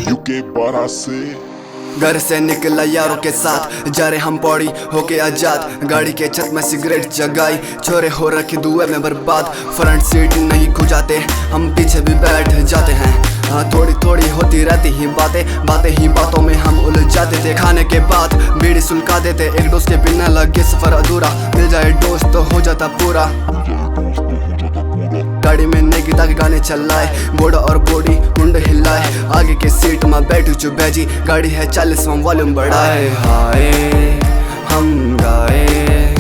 UK para से घर से निकला यारों के साथ, जा रहे हम पौड़ी होके आजाद। गाड़ी के छत में सिगरेट जगाई, छोरे हो रखे दुए में बर्बाद। फ्रंट सीट नहीं खुजाते, हम पीछे भी बैठ जाते हैं। हाँ थोड़ी थोड़ी होती रहती ही बातें, बातें ही बातों में हम उलझ जाते थे। खाने के बाद बीड़ी सुलगा देते, एक डोज के बिना लगे सफर अधूरा। मिल जाए डोज तो हो जाता पूरा। गाड़ी में नेकी ताकि गाने चलाए, बोड़ा और बॉडी मुंड हिलाए। आगे के सीट में बैठू चुबैजी, गाड़ी है 40वां वॉल्यूम बढ़ाए। हाय हम गाए,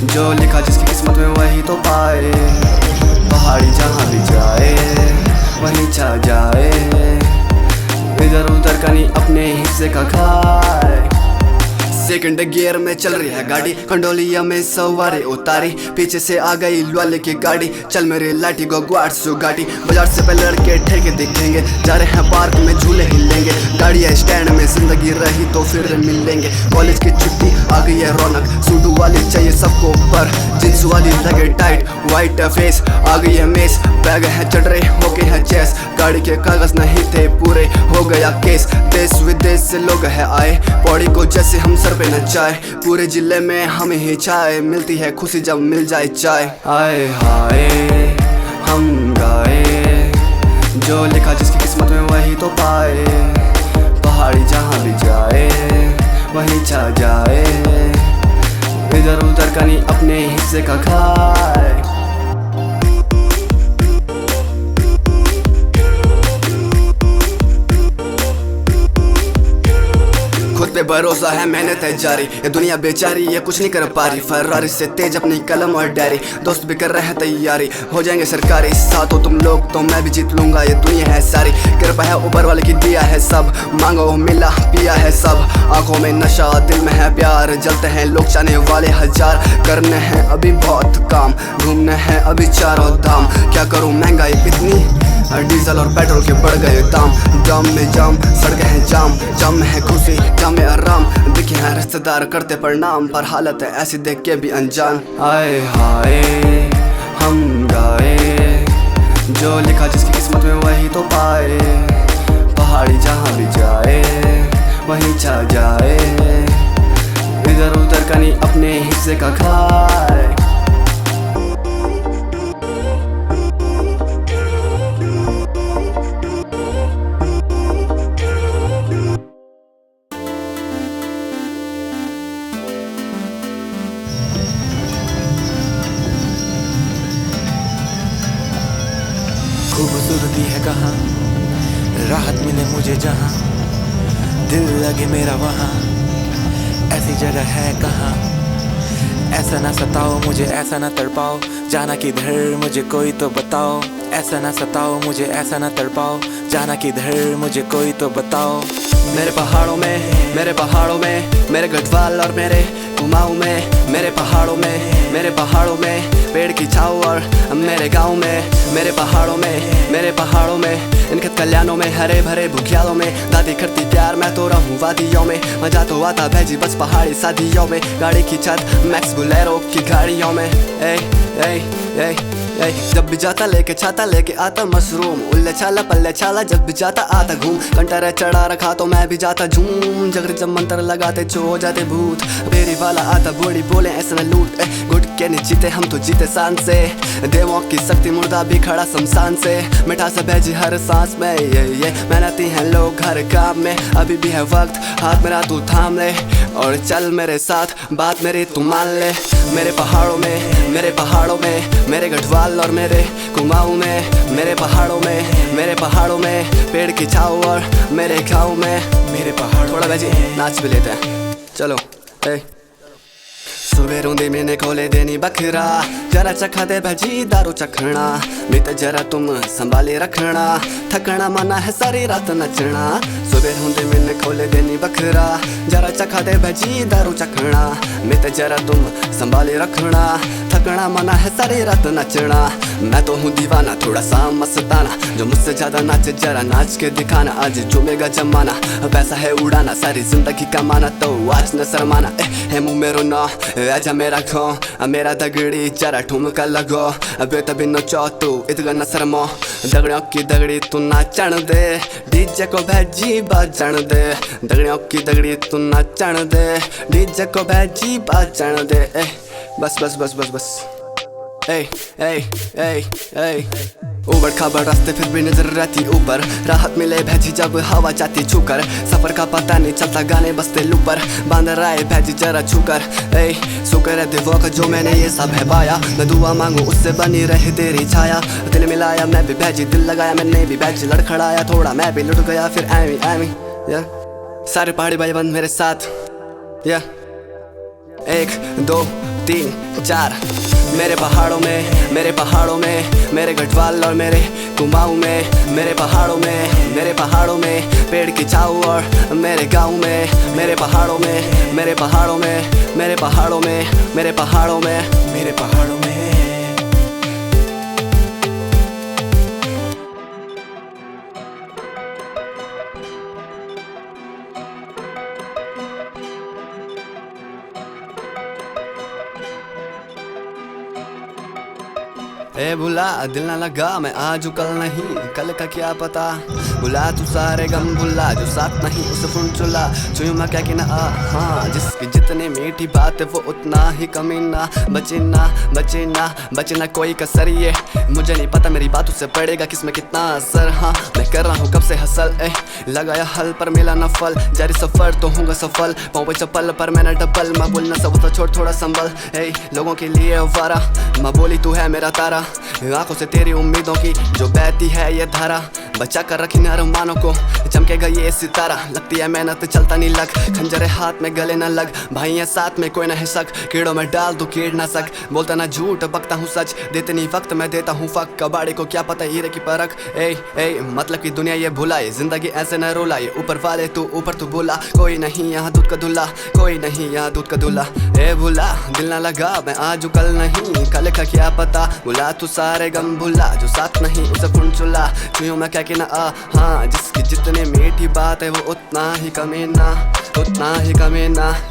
जो लिखा जिसकी किस्मत में वही तो पाए। पहाड़ी जहाँ भी जाए वहीं छा जाए, इधर उधर का नहीं अपने हिस्से का खाए। सेकंड गियर में चल रही है गाड़ी, कंडोलिया में सवारी उतारी। पीछे से आ गई लुआले की गाड़ी, चल मेरे लाठी को ग्वाट सो गाड़ी। बाजार से पहले लड़के ठेके दिखेंगे, जा रहे हैं पार्क में झूले हिलेंगे। गाड़ी है स्टैंड में, जिंदगी रही तो फिर मिलेंगे। कॉलेज की छुट्टी आ गई है रौनक, सूडू वाली चाहिए सबको पर जींस वाली लगे टाइट। व्हाइट फेस आ गई है मेस, बैग है चढ़ रहे हो गए हैं चेस। गाड़ी के कागज नहीं थे पूरे, हो गया केस। देश विदेश से लोग है आए, पौड़ी को जैसे हम सर पे नचाए। पूरे जिले में हमें ही चाय मिलती है, खुशी जब मिल जाए चाय। आए हाय हम गाए, जो लिखा जिसकी किस्मत में वही तो पाए। पहाड़ी जहाँ भी जाए वहीं छा जाए, इधर उधर का नहीं अपने हिस्से का खाए। खुद पे भरोसा है, मेहनत है जारी। ये दुनिया बेचारी ये कुछ नहीं कर पा रही। फरारी से तेज अपनी कलम और डायरी, दोस्त भी कर रहे हैं तैयारी। हो जाएंगे सरकारी साथ हो तुम लोग तो मैं भी जीत लूंगा, ये दुनिया है सारी। कृपा है ऊपर वाले की दिया है सब, मांगो मिला पिया है सब। आंखों में नशा दिल में है प्यार, जलते हैं लोग चाहने वाले हजार। करने हैं अभी बहुत काम, घूमने हैं अभी चारों धाम। क्या करूँ महंगाई इतनी, डीजल और पेट्रोल के बढ़ गए दाम। जाम में जाम, सड़कें हैं जाम, जाम में है खुशी जाम में आराम। दिखे हैं रिश्तेदार करते प्रणाम, पर हालत है ऐसी देख के भी अनजान। आए हाय हम गाए, जो लिखा जिसकी किस्मत में वही तो पाए। पहाड़ी जहाँ भी जाए वहीं छा जाए, इधर उधर का नहीं अपने हिस्से का खाए। खूबसूरती है कहाँ, राहत मिले मुझे जहाँ, दिल लगे मेरा वहाँ, ऐसी जगह है कहाँ। ऐसा ना सताओ मुझे, ऐसा ना तड़पाओ, जाना किधर मुझे कोई तो बताओ। ऐसा ना सताओ मुझे, ऐसा ना तड़पाओ, जाना किधर मुझे कोई तो बताओ। मेरे पहाड़ों में, मेरे पहाड़ों में, मेरे गढ़वाल और मेरे कुमाऊं में। मेरे पहाड़ों में, मेरे पहाड़ों में, पेड़ की छाँव और मेरे गाँव में। मेरे पहाड़ों में, मेरे पहाड़ों में, इनके कल्याणों में, हरे भरे भुखियालों में। दादी करती प्यार मैं तो रहूं वादियों में, मजा तो आता भैजी बस पहाड़ी शादियों में। गाड़ी की छत मैक्स बुलेरो की गाड़ियों में। ए ए ए जब भी जाता लेके छाता लेके आता मशरूम। उल्ले छाला पल्ले छाला जब भी जाता आता घूम। कंटारा चढ़ा रखा तो मैं भी जाता झूम। जगरी जब मंत्र लगाते चो हो जाते भूत। बेरी वाला आता बूढ़ी बोले ऐसा न लूट। गुट के नहीं जीते हम तो जीते शान से। देवों की शक्ति मुर्दा भी खड़ा शमशान से। मिठास भेजी हर सांस में ये मेहनती हैं लोग हर काम में। अभी भी है वक्त हाथ मेरा तू थाम ले और चल मेरे साथ बात मेरी तू मान ले। मेरे पहाड़ों में, मेरे पहाड़ों में, मेरे गढ़वाल और मेरे कुमाऊं में। मेरे पहाड़ों में, मेरे पहाड़ों में, पेड़ की छाँव और मेरे गाँव में। मेरे पहाड़ थोड़ा भाई नाच भी लेते हैं चलो। सुबह रोंदे मैंने खोले देनी बखरा। जरा चखा दे भाजी दारू चखना। बीते जरा तुम संभाले रखना। थकना मना है सारी रात नचना। देर होंदे मैंने खोले देनी बखरा जरा चखा दे भजी दारू चखना मैं ते जरा तुम संभाले रखना थकना मना है सारी रात नचना मैं तो हूँ दीवाना थोड़ा सा मस्ताना जो मुझसे ज्यादा नाचे जरा नाच के दिखाना आज झूमेगा जमाना पैसा है उड़ाना सारी जिंदगी कमाना तो आज न शर्माना है मुँह मेरो ना आजा मेरा खो मेरा दगड़ी जरा ठुमका लगो अबे तभी नचो तू इतना न शर्मो दगड़ियों की दगड़ी तू नाचण दे डीजे को भैजी बाजण दे दगड़ियों की दगड़ी तू नाचण दे डीजे को भैजी बाजण दे बस बस बस बस बस ए ए ए ए उबड़ खाबड़ रास्ते फिर भी नजर रहती ऊपर राहत मिले भैजी जब हवा जाती छूकर सफर का पता नहीं चलता गाने बजते लूपर बांध रहा है भैजी जरा छूकर ए शुक्र है दिवों का जो मैंने ये सब है पाया मैं दुआ मांगू उससे बनी रहे तेरी छाया दिल मिलाया मैं भी भैजी दिल लगाया मैंने भी भैजी लड़खड़ाया थोड़ा मैं भी लुट गया फिर एमी या सारे पहाड़ी भाई बंद मेरे साथ या 1 2 3 4 मेरे पहाड़ों में मेरे गढ़वाल और मेरे कुमाऊं में मेरे पहाड़ों में पेड़ की छाँव और मेरे गाँव में मेरे पहाड़ों में मेरे पहाड़ों में मेरे पहाड़ों में मेरे पहाड़ों में मेरे पहाड़ों में ए बुला दिल ना लगा मैं आज कल नहीं कल का क्या पता बुला तू सारे गम बुला जो साथ नहीं उसे फुन चुला छुयू मैं क्या कि ना हाँ जिसकी जितनी मीठी बात है वो उतना ही कमीना बचे ना कोई कसर ये मुझे नहीं पता मेरी बातों से पड़ेगा किसमें कितना असर हाँ मैं कर रहा हूँ कब से हसल लगाया हल पर मिला न फल जारी सफर तो होगा सफल पाँव पे चप्पल पर मैंने डबल मैं बोलना सब तो छोड़ थोड़ा संभल लोगों के लिए अवारा मैं बोली तू है मेरा तारा आंखों से तेरी उम्मीदों की जो बहती है ये धारा बचा कर रखी अरमानों को चमकेगा ये सितारा लगती है मेहनत चलता नहीं लग खंजरे हाथ में गले न लग भाई है साथ में कोई न है शक कीड़ों में डाल दो कीड़ ना सक बोलता ना झूठ बकता हूँ सच देते नहीं वक्त मैं देता हूँ फक कबाड़ी को क्या पता हीरे की परख ए मतलब की दुनिया ये भुलाए जिंदगी ऐसे न रुलाए ऊपर वाले तू ऊपर तू बोला कोई नहीं यहाँ दूध का दूल्हा कोई नहीं यहाँ दूध का दूल्हा ए भुला दिल ना लगा मैं आज कल नहीं कल का क्या पता बुला तू सारे गम भुला जो साथ नहीं उसे फुन चुला छुयूं मैं क्या कि ना हाँ जिसकी जितनी मीठी बात है वो उतना ही कमीना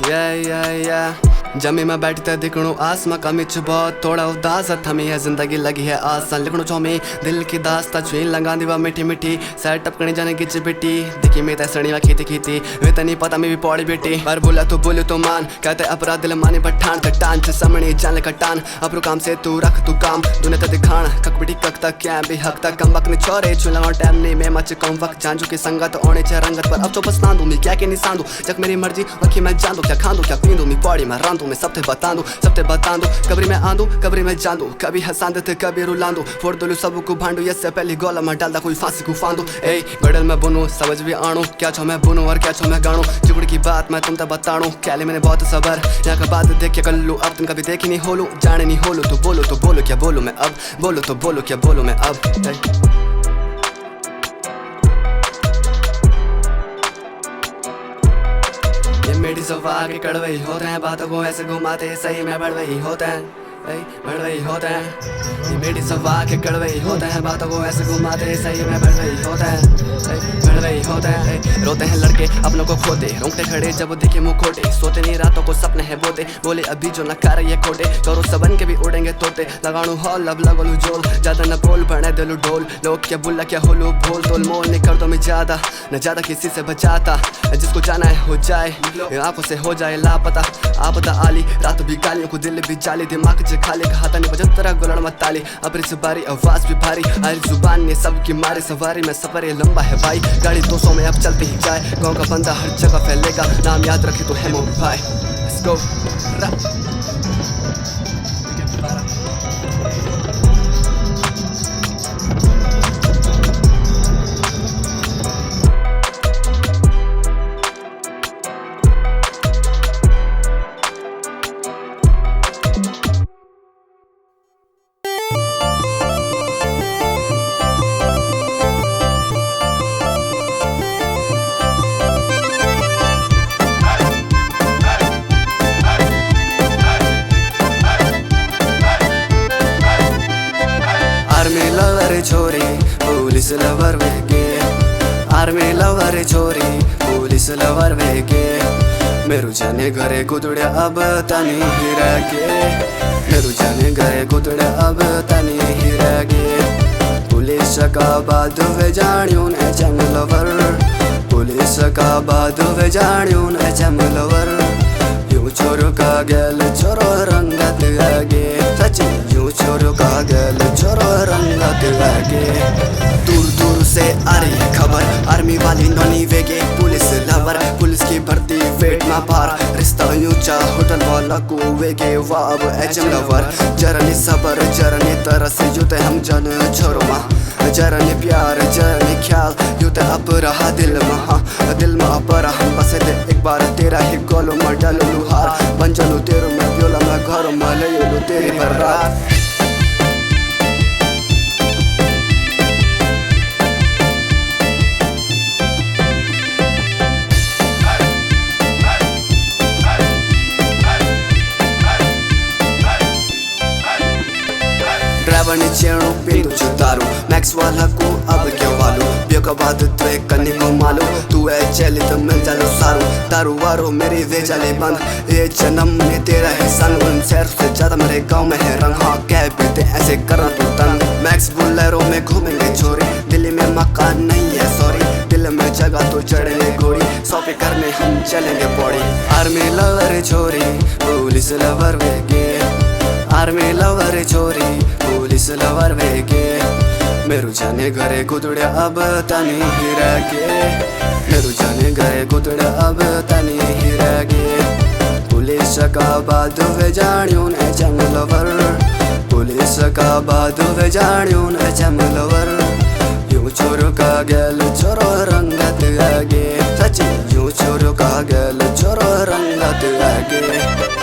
या जमी में बैठी ते दिखणु आसमा कमिच बहुत थोड़ा उदास थमी है जिंदगी लगी है आसान लिखणु चौमी दिल की दास्ता छुई लगा दीवा मीठी मीठी सेटअप करनी जाने गिच बिटी दिखी मैं तैसणी में खीती वे तनी पता मैं भी पौड़ी बेटी पर बोला तो मान कहते अपराध दिल मानी पठान टान से समणी जान कटान अपरू काम से तू रख तू काम तूने तो दिखाण कक बिटी कक तक क्या भी हक तक कम वक्त ने छोरे चुला और टाइम नहीं मैं मच कम वक्त जानजू की संगत ओने चे रंगत पर अब तो पछतां दूं मैं क्या के नहीं सांदू जब मेरी मर्जी वकी मैं जान दूं क्या खां दूं क्या पीं दूं मैं पौड़ी में रां मैं सबते बता दूं कब्री में आंदू कब्री में जान दूं कभी हंसान दे कभी रुलां दूं फोड़ दूं सब को भांडू इससे पहले गोला में डालदा कोई फांसी को फांदू गड़ल में बुनू समझ भी आणू क्या छो मैं बुनू और क्या छो मैं गाणू जुगड़ की बात मैं तुम तक बताणू क्या ले मैंने बहुत सबर यहाँ का बात देख के कर लूं अब तुम कभी देखी नहीं होलू जाने नहीं होलू तो बोलो क्या बोलूं मैं अब बोलो तो बोलो क्या बोलूं मैं अब मेरी सफा के कड़वे होते हैं बातों को ऐसे घुमाते सही में बढ़वे होते हैं ये मेरी सफा के कड़वे होते हैं बातों को ऐसे घुमाते सही में बढ़वे होते हैं रोते हैं लड़के अपनों को खोते रोंगटे खड़े जब दिखे मुँह खोटे सोते नहीं रातों को सपने हैं बोते बोले अभी जो नकार ये खोटे करो सबन के भी उड़ेंगे तोते लगाणू हॉल अब लगोलू जोल ज्यादा न बोल बने दिलू ढोल लोग क्या बुला क्या होलू भोल तोल मोल नहीं कर दो मैं ज्यादा किसी से बचाता जिसको जाना है हो जाए आंखों से हो जाए लापता आपदा आली रात भी गालियों को दिल भी जाली दिमाग से खाली खाता नहीं बजत तरह गुलड़ मत ताली अब इस बारी आवाज भी भारी हर जुबान ने सबकी मारी सवारी में सफर ये लंबा है भाई गाड़ी 200 में अब चलती ही जाए गाँव का बंदा हर जगह फैलेगा नाम याद रखे तो है मोर भाई Let's go. पुलिस लवर वेगे आर्मी लवर छोरी पुलिस लवर वेगे मेरू जाने घरे कुतड्या अब तानी हिरागे मेरू जाने घरे कुतड्या अब तानी हिरागे पुलिस का बाद वे जाण्यून एचएम लवर पुलिस का बाद वे जाण्यून एचएम लवर यूं छोरो का गेल छोरो रंगत आगे सच यूं छोरो का गेल छोरो रंगत आगे दूर दूर से आ रही है खबर आर्मी वाली नॉनी वेगे पुलिस लवर पुलिस की भर्ती वेट ना पार रिश्ता ऊंचा होटल वाला को वेगे वाह अब एचएम लवर जरनी सबर जरनी तरस युते हम जन छोरो मा जरनी प्यार जरनी ख्याल युते अब रहा दिल में अब रहा हम बसे थे एक बार तेरा ही गोलो में डालो लुहार बन चलू तेरो में प्योला में घर में ले लू तेरी बरात ड्राइवर ने चेणो पींदू छु दारू मैक्स वाला को अब क्या वालो बियो का बाद त्वे कन्नी को मालो तू है चली तो मिल जालो सारू दारू वारो मेरी वे जाले बंद ये जन्म में तेरा है संग उन शहर से ज्यादा मेरे गांव में है रंग हाँ क्या बीते ऐसे करना तो तंग मैक्स बुलेरो में घूमेंगे छोरी दिल्ली में मकान नहीं है सॉरी दिल में जगह तो चढ़ेंगे गोरी सौंपे करने हम चलेंगे पौड़ी आर्मी लवर छोरी पुलिस लवर वेगे आर्मी लवर छोरी पुलिस लवर वेगे मेरू जाने घरे कुतड्या अब तानी हिरागे मेरू जाने घरे कुतड्या अब तानी हिरागे पुलिस का बाद वे जाण्यून एचएम लवर पुलिस का बाद वे जाण्यून एचएम लवर यूं छोरो का गेल छोरो रंगत आगे सच यूं छोरो का गेल छोरो रंगत आगे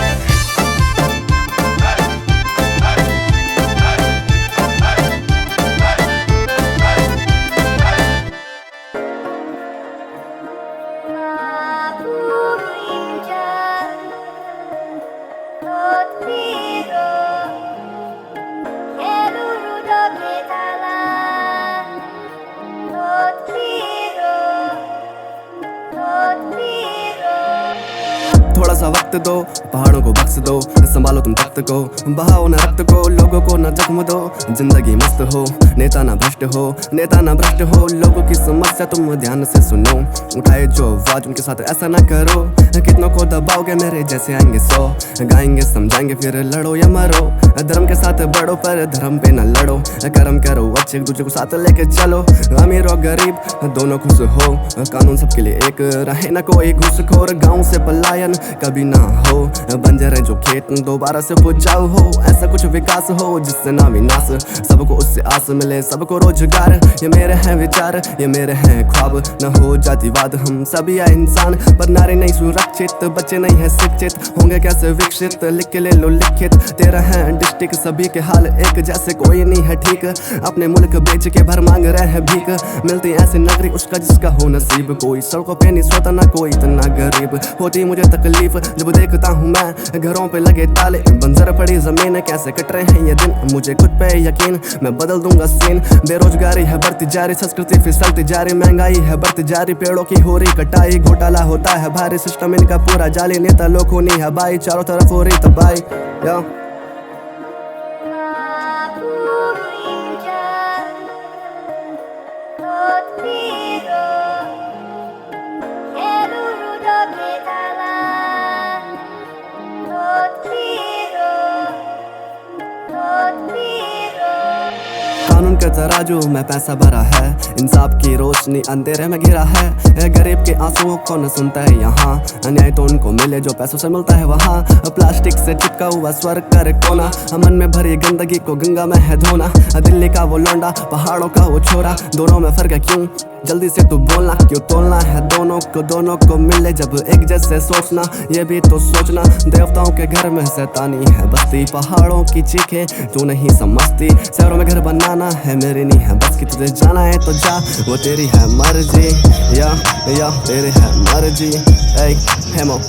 थोड़ा सा वक्त दो पहाड़ों को बख्श दो संभालो तुम तख्त को बहाओ न रक्त को लोगों को न जख्म दो जिंदगी मस्त हो नेता ना भ्रष्ट हो नेता ना भ्रष्ट हो लोगों की समस्या तुम ध्यान से सुनो उठाए जो आवाज उनके साथ ऐसा ना करो कितनों को दबाओगे मेरे जैसे आएंगे 100 गाएंगे समझाएंगे फिर लड़ो या मरो धर्म के साथ बढ़ो पर धर्म पे न लड़ो कर्म करो अच्छे एक दूसरे को साथ लेके चलो अमीर और गरीब दोनों खुश हो कानून सबके लिए एक रहे ना कोई घुसखोर गाँव से पलायन कभी ना हो बंजर जो खेत दोबारा से पुजाऊ हो ऐसा कुछ विकास हो जिससे ना विनाश सबको उससे आस मिले सबको रोजगार ये मेरे हैं विचार ये मेरे हैं ख्वाब न हो जातिवाद हम सभी है इंसान पर नारे नहीं सुरक्षित बच्चे नहीं है शिक्षित होंगे कैसे विकसित लिख के ले लो लिखित तेरा है डिस्ट्रिक्ट सभी के हाल एक जैसे कोई नहीं है ठीक अपने मुल्क बेच के भर मांग रहे हैं भीख मिलती ऐसी नगरी उसका जिसका हो नसीब कोई सड़कों पे नहीं सोता ना कोई इतना गरीब होती मुझे तकलीफ जब देखता हूँ मैं घरों पे लगे ताले बंजर पड़ी जमीन कैसे कट रहे हैं ये दिन मुझे खुद पे यकीन मैं बदल दूंगा सीन बेरोजगारी है बढ़ती जारी संस्कृति फिसलती जारी महंगाई है बढ़ती जारी पेड़ों की हो रही कटाई घोटाला होता है भारी सिस्टम इनका पूरा जाली नेता लोग होनी है भाई चारों तरफ हो रही तबाही या कानून का तराजू में पैसा भरा है इंसाफ की रोशनी अंधेरे में घिरा है गरीब के आंसुओं को न सुनता है यहाँ अन्याय तो उनको मिले जो पैसों से मिलता है वहाँ प्लास्टिक से चिपका हुआ स्वर्ग कर कोना मन में भरी गंदगी को गंगा में है धोना दिल्ली का वो लौंडा पहाड़ों का वो छोरा दोनों में फर्क है क्यों जल्दी से तू बोलना क्यों तोलना है दोनों को मिले जब एक जैसे सोचना ये भी तो सोचना देवताओं के घर में शैतानी है बस्ती पहाड़ों की चीखें तू नहीं समझती शहरों में घर बनाना है मेरी नहीं है बस की तुझे जाना है तो जा वो तेरी है मर्जी या तेरी है मर्जी हेमो